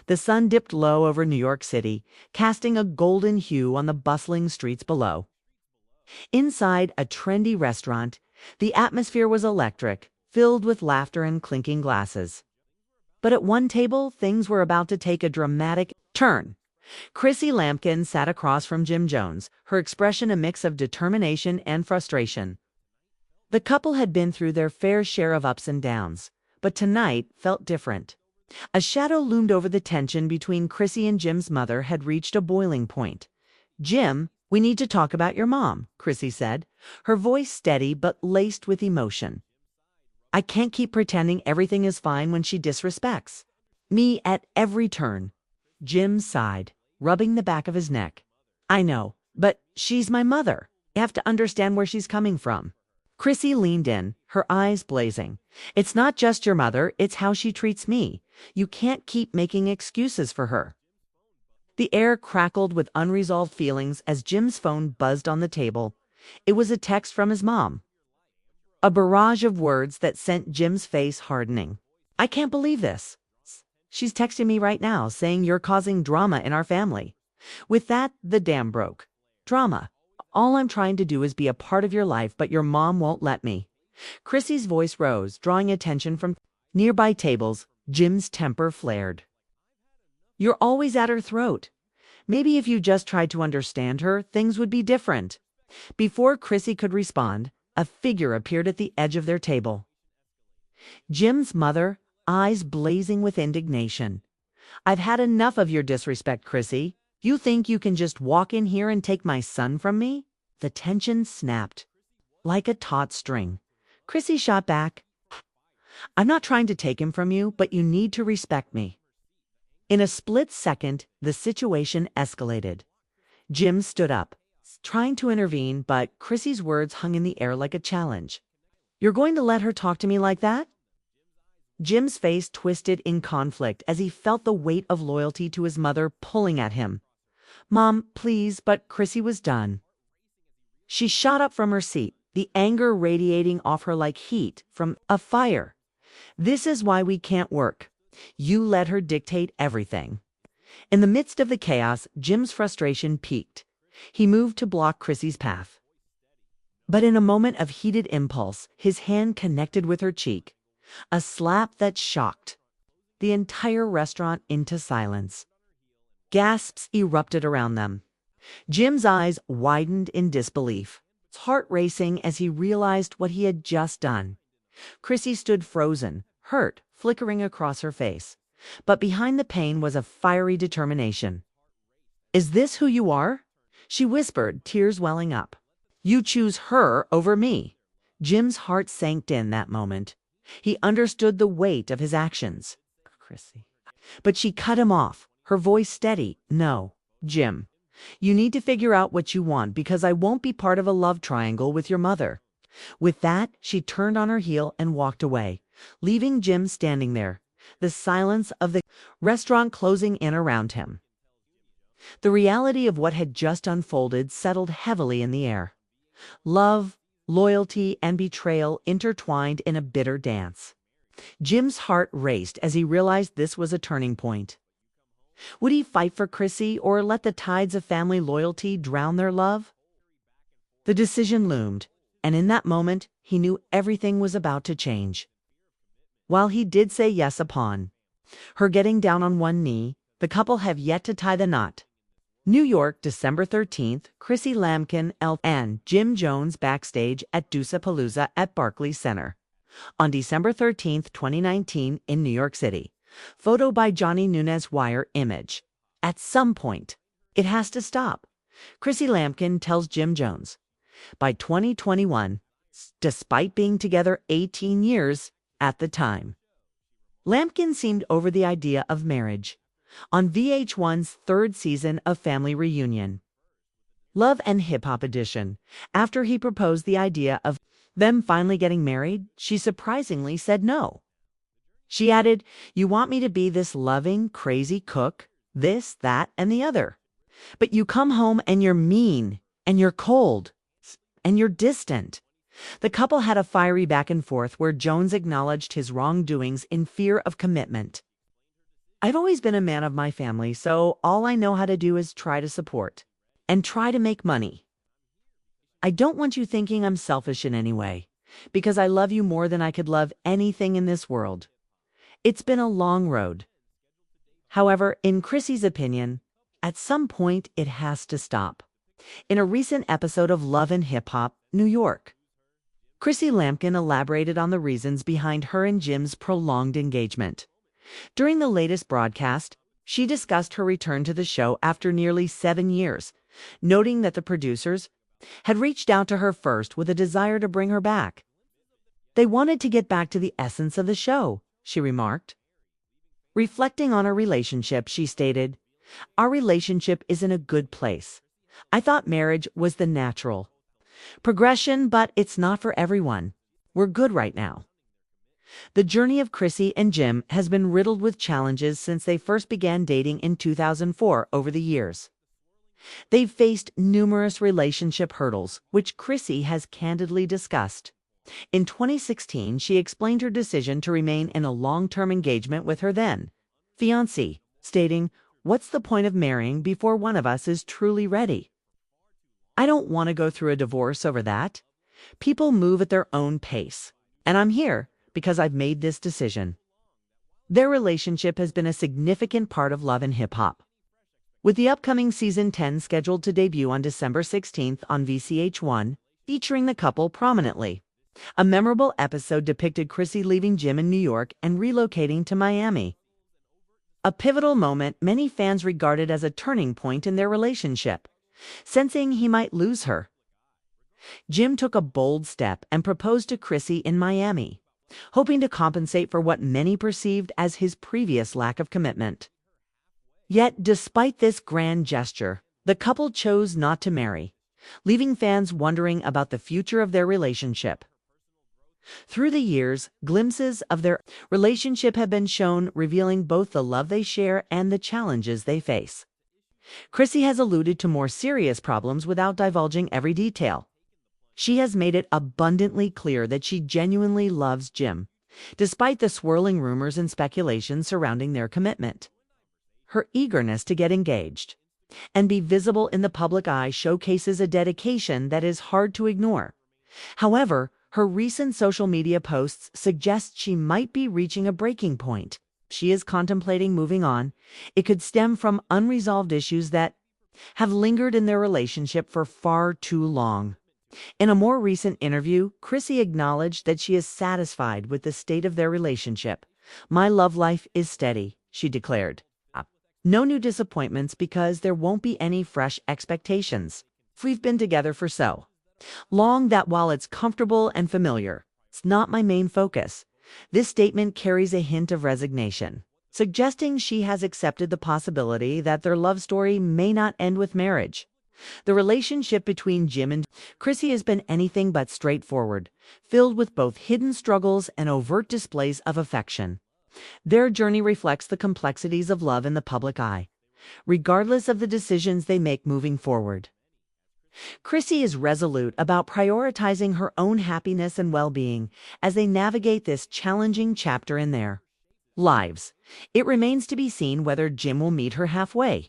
The sun dipped low over New York City, casting a golden hue on the bustling streets below. Inside a trendy restaurant, the atmosphere was electric, filled with laughter and clinking glasses. But at one table, things were about to take a dramatic turn. Chrissy Lampkin sat across from Jim Jones, her expression a mix of determination and frustration. The couple had been through their fair share of ups and downs, but tonight felt different. A shadow loomed over the tension between Chrissy and Jim's mother had reached a boiling point. "Jim, we need to talk about your mom," Chrissy said, her voice steady but laced with emotion. "I can't keep pretending everything is fine when she disrespects me at every turn." Jim sighed, rubbing the back of his neck. "I know, but she's my mother. I have to understand where she's coming from." Chrissy leaned in, her eyes blazing. "It's not just your mother, it's how she treats me. You can't keep making excuses for her." The air crackled with unresolved feelings as Jim's phone buzzed on the table. It was a text from his mom. A barrage of words that sent Jim's face hardening. "I can't believe this. She's texting me right now saying you're causing drama in our family." With that, the dam broke. "Drama. All I'm trying to do is be a part of your life, but your mom won't let me." Chrissy's voice rose, drawing attention from nearby tables. Jim's temper flared. "You're always at her throat. Maybe if you just tried to understand her, things would be different." Before Chrissy could respond, a figure appeared at the edge of their table. Jim's mother, eyes blazing with indignation. "I've had enough of your disrespect, Chrissy. You think you can just walk in here and take my son from me?" The tension snapped like a taut string. Chrissy shot back, "I'm not trying to take him from you, but you need to respect me." In a split second, the situation escalated. Jim stood up, trying to intervene, but Chrissy's words hung in the air like a challenge. "You're going to let her talk to me like that?" Jim's face twisted in conflict as he felt the weight of loyalty to his mother pulling at him. "Mom, please," but Chrissy was done. She shot up from her seat, the anger radiating off her like heat from a fire. "This is why we can't work. You let her dictate everything." In the midst of the chaos, Jim's frustration peaked. He moved to block Chrissy's path. But in a moment of heated impulse, his hand connected with her cheek. A slap that shocked the entire restaurant into silence. Gasps erupted around them. Jim's eyes widened in disbelief, his heart racing as he realized what he had just done. Chrissy stood frozen, hurt flickering across her face. But behind the pain was a fiery determination. "Is this who you are?" she whispered, tears welling up. "You choose her over me." Jim's heart sank in that moment. He understood the weight of his actions. "Chrissy." But she cut him off, her voice steady. "No, Jim. You need to figure out what you want, because I won't be part of a love triangle with your mother." With that, she turned on her heel and walked away, leaving Jim standing there, the silence of the restaurant closing in around him. The reality of what had just unfolded settled heavily in the air. Love, loyalty, and betrayal intertwined in a bitter dance. Jim's heart raced as he realized this was a turning point. Would he fight for Chrissy or let the tides of family loyalty drown their love? The decision loomed, and in that moment, he knew everything was about to change. While he did say yes upon her getting down on one knee, the couple have yet to tie the knot. New York, December 13th, Chrissy Lampkin and Jim Jones backstage at Deucepalooza at Barclays Center. On December 13th, 2019, in New York City. Photo by Johnny Nunez. Wire image. "At some point, it has to stop," Chrissy Lampkin tells Jim Jones. By 2021, despite being together 18 years at the time. Lampkin seemed over the idea of marriage. On VH1's third season of Family Reunion, Love and Hip Hop Edition, after he proposed the idea of them finally getting married, she surprisingly said no. She added, "You want me to be this loving, crazy cook, this, that, and the other. But you come home and you're mean, and you're cold, and you're distant." The couple had a fiery back and forth where Jones acknowledged his wrongdoings in fear of commitment. I've always been a man of my family, so all I know how to do is try to support and try to make money. I don't want you thinking I'm selfish in any way, because I love you more than I could love anything in this world. It's been a long road. However, in Chrissy's opinion, at some point it has to stop. In a recent episode of Love and Hip Hop, New York, Chrissy Lampkin elaborated on the reasons behind her and Jim's prolonged engagement. During the latest broadcast, she discussed her return to the show after nearly 7 years, noting that the producers had reached out to her first with a desire to bring her back. They wanted to get back to the essence of the show, she remarked. Reflecting on our relationship, she stated, "Our relationship is in a good place. I thought marriage was the natural progression, but it's not for everyone. We're good right now." The journey of Chrissy and Jim has been riddled with challenges since they first began dating in 2004 over the years. They've faced numerous relationship hurdles, which Chrissy has candidly discussed. In 2016, she explained her decision to remain in a long-term engagement with her then-fiancé, stating, "What's the point of marrying before one of us is truly ready? I don't want to go through a divorce over that. People move at their own pace, and I'm here because I've made this decision." Their relationship has been a significant part of Love and Hip Hop, with the upcoming Season 10 scheduled to debut on December 16th on VCH1, featuring the couple prominently. A memorable episode depicted Chrissy leaving Jim in New York and relocating to Miami. A pivotal moment many fans regarded as a turning point in their relationship, sensing he might lose her. Jim took a bold step and proposed to Chrissy in Miami, hoping to compensate for what many perceived as his previous lack of commitment. Yet, despite this grand gesture, the couple chose not to marry, leaving fans wondering about the future of their relationship. Through the years, glimpses of their relationship have been shown, revealing both the love they share and the challenges they face. Chrissy has alluded to more serious problems without divulging every detail. She has made it abundantly clear that she genuinely loves Jim, despite the swirling rumors and speculations surrounding their commitment. Her eagerness to get engaged and be visible in the public eye showcases a dedication that is hard to ignore. However, her recent social media posts suggest she might be reaching a breaking point. She is contemplating moving on. It could stem from unresolved issues that have lingered in their relationship for far too long. In a more recent interview, Chrissy acknowledged that she is satisfied with the state of their relationship. "My love life is steady," she declared. "No new disappointments because there won't be any fresh expectations. We've been together for so long that while it's comfortable and familiar, it's not my main focus." This statement carries a hint of resignation, suggesting she has accepted the possibility that their love story may not end with marriage. The relationship between Jim and Chrissy has been anything but straightforward, filled with both hidden struggles and overt displays of affection. Their journey reflects the complexities of love in the public eye, regardless of the decisions they make moving forward. Chrissy is resolute about prioritizing her own happiness and well-being as they navigate this challenging chapter in their lives. It remains to be seen whether Jim will meet her halfway,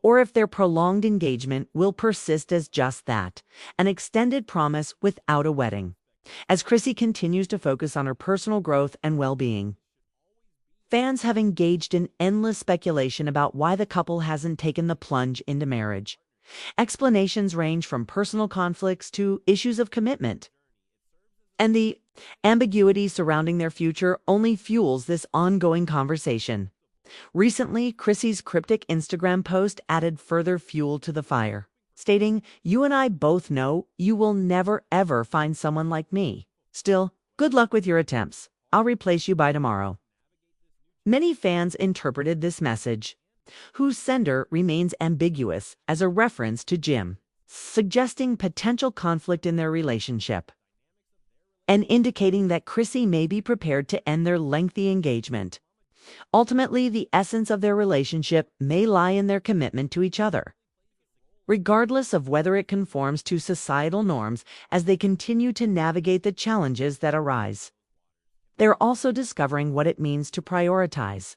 or if their prolonged engagement will persist as just that, an extended promise without a wedding, as Chrissy continues to focus on her personal growth and well-being. Fans have engaged in endless speculation about why the couple hasn't taken the plunge into marriage. Explanations range from personal conflicts to issues of commitment, and the ambiguity surrounding their future only fuels this ongoing conversation. Recently, Chrissy's cryptic Instagram post added further fuel to the fire, stating, "You and I both know you will never ever find someone like me. Still, good luck with your attempts. I'll replace you by tomorrow." Many fans interpreted this message, whose sender remains ambiguous, as a reference to Jim, suggesting potential conflict in their relationship, and indicating that Chrissy may be prepared to end their lengthy engagement. Ultimately, the essence of their relationship may lie in their commitment to each other, regardless of whether it conforms to societal norms as they continue to navigate the challenges that arise. They're also discovering what it means to prioritize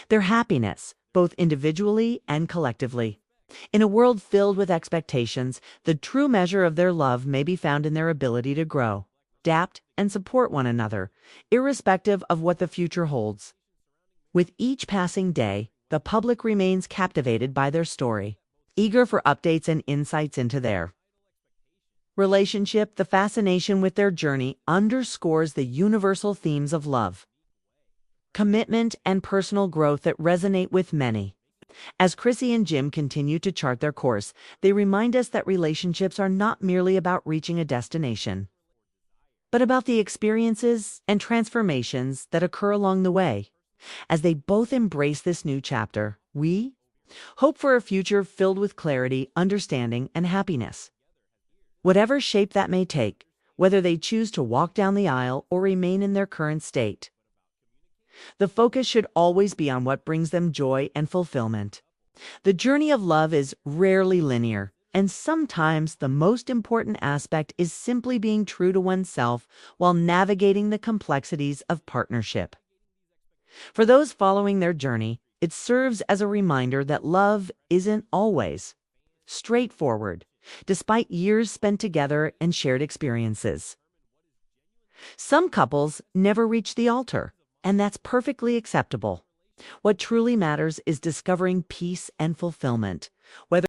their happiness, both individually and collectively. In a world filled with expectations, the true measure of their love may be found in their ability to grow, adapt, and support one another, irrespective of what the future holds. With each passing day, the public remains captivated by their story, eager for updates and insights into their relationship. The fascination with their journey underscores the universal themes of love, commitment, and personal growth that resonate with many. As Chrissy and Jim continue to chart their course, they remind us that relationships are not merely about reaching a destination, but about the experiences and transformations that occur along the way. As they both embrace this new chapter, we hope for a future filled with clarity, understanding, and happiness. Whatever shape that may take, whether they choose to walk down the aisle or remain in their current state, the focus should always be on what brings them joy and fulfillment. The journey of love is rarely linear, and sometimes the most important aspect is simply being true to oneself while navigating the complexities of partnership. For those following their journey, it serves as a reminder that love isn't always straightforward, despite years spent together and shared experiences. Some couples never reach the altar, and that's perfectly acceptable. What truly matters is discovering peace and fulfillment, whether